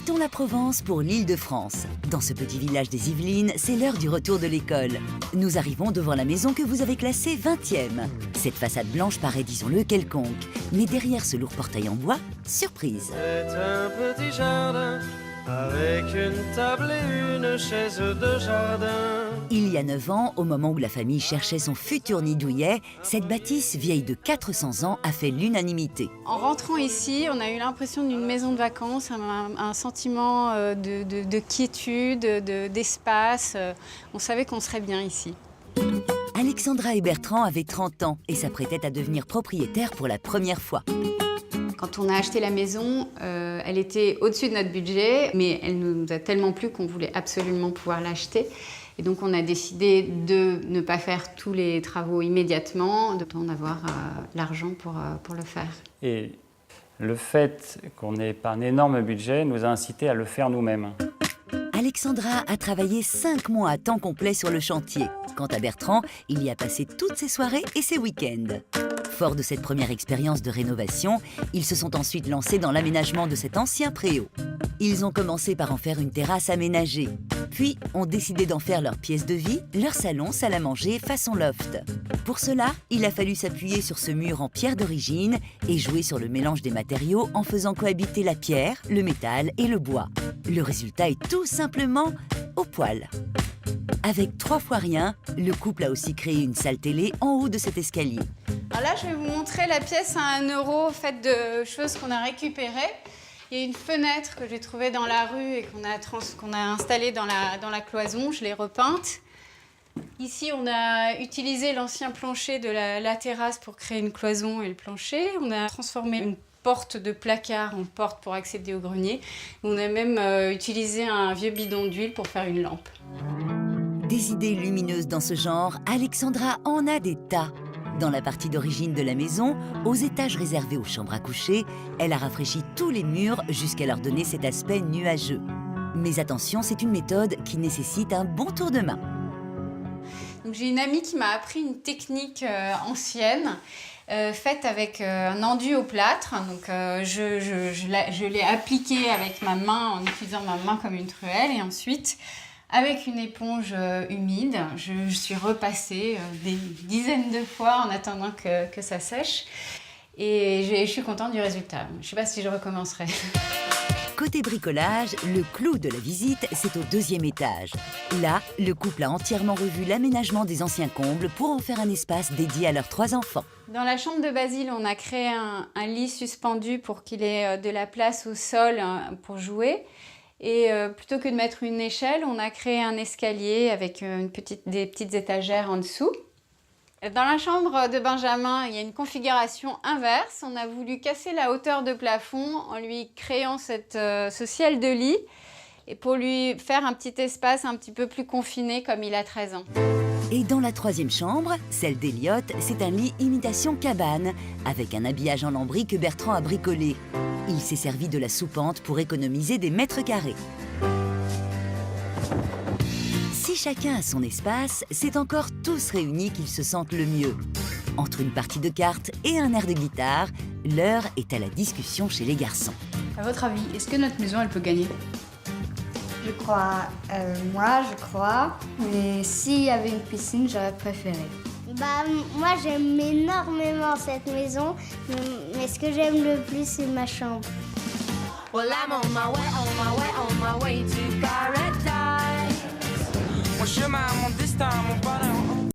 Quittons la Provence pour l'Île-de-France. Dans ce petit village des Yvelines, c'est l'heure du retour de l'école. Nous arrivons devant la maison que vous avez classée 20e. Cette façade blanche paraît, disons-le, quelconque. Mais derrière ce lourd portail en bois, surprise. C'est un petit jardin avec une table et une chaise de jardin. Il y a 9 ans, au moment où la famille cherchait son futur nid douillet, cette bâtisse vieille de 400 ans a fait l'unanimité. En rentrant ici, on a eu l'impression d'une maison de vacances, un sentiment de quiétude, d'espace. On savait qu'on serait bien ici. Alexandra et Bertrand avaient 30 ans et s'apprêtaient à devenir propriétaires pour la première fois. Quand on a acheté la maison, elle était au-dessus de notre budget, mais elle nous a tellement plu qu'on voulait absolument pouvoir l'acheter. Et donc on a décidé de ne pas faire tous les travaux immédiatement, d'en avoir l'argent pour le faire. Et le fait qu'on n'ait pas un énorme budget nous a incité à le faire nous-mêmes. Alexandra a travaillé 5 mois à temps complet sur le chantier. Quant à Bertrand, il y a passé toutes ses soirées et ses week-ends. Fort de cette première expérience de rénovation, ils se sont ensuite lancés dans l'aménagement de cet ancien préau. Ils ont commencé par en faire une terrasse aménagée. Puis ont décidé d'en faire leur pièce de vie, leur salon, salle à manger, façon loft. Pour cela, il a fallu s'appuyer sur ce mur en pierre d'origine et jouer sur le mélange des matériaux en faisant cohabiter la pierre, le métal et le bois. Le résultat est tout simplement au poil. Avec 3 fois rien, le couple a aussi créé une salle télé en haut de cet escalier. Alors là, je vais vous montrer la pièce à 1 euro faite de choses qu'on a récupérées. Il y a une fenêtre que j'ai trouvée dans la rue et qu'on a installée dans la cloison. Je l'ai repeinte. Ici, on a utilisé l'ancien plancher de la terrasse pour créer une cloison et le plancher. On a transformé une porte de placard en porte pour accéder au grenier. On a même utilisé un vieux bidon d'huile pour faire une lampe. Des idées lumineuses dans ce genre, Alexandra en a des tas. Dans la partie d'origine de la maison, aux étages réservés aux chambres à coucher, elle a rafraîchi tous les murs jusqu'à leur donner cet aspect nuageux. Mais attention, c'est une méthode qui nécessite un bon tour de main. Donc, j'ai une amie qui m'a appris une technique ancienne faite avec un enduit au plâtre. Donc, je l'ai appliqué avec ma main en utilisant ma main comme une truelle et ensuite avec une éponge humide, je suis repassée des dizaines de fois en attendant que ça sèche. Et je suis contente du résultat. Je ne sais pas si je recommencerai. Côté bricolage, le clou de la visite, c'est au 2e étage. Là, le couple a entièrement revu l'aménagement des anciens combles pour en faire un espace dédié à leurs 3 enfants. Dans la chambre de Basile, on a créé un lit suspendu pour qu'il ait de la place au sol pour jouer. Et plutôt que de mettre une échelle, on a créé un escalier avec des petites étagères en dessous. Dans la chambre de Benjamin, il y a une configuration inverse. On a voulu casser la hauteur de plafond en lui créant ce ciel de lit et pour lui faire un petit espace un petit peu plus confiné comme il a 13 ans. Et dans la 3e chambre, celle d'Eliott, c'est un lit imitation cabane avec un habillage en lambris que Bertrand a bricolé. Il s'est servi de la soupente pour économiser des mètres carrés. Si chacun a son espace, c'est encore tous réunis qu'ils se sentent le mieux. Entre une partie de cartes et un air de guitare, l'heure est à la discussion chez les garçons. À votre avis, est-ce que notre maison, elle peut gagner? Je crois, je crois. Mais s'il y avait une piscine, j'aurais préféré. Moi, j'aime énormément cette maison, mais ce que j'aime le plus, c'est ma chambre. Well, I'm on my way, on my way, on my way to paradise. What's your mind on this time?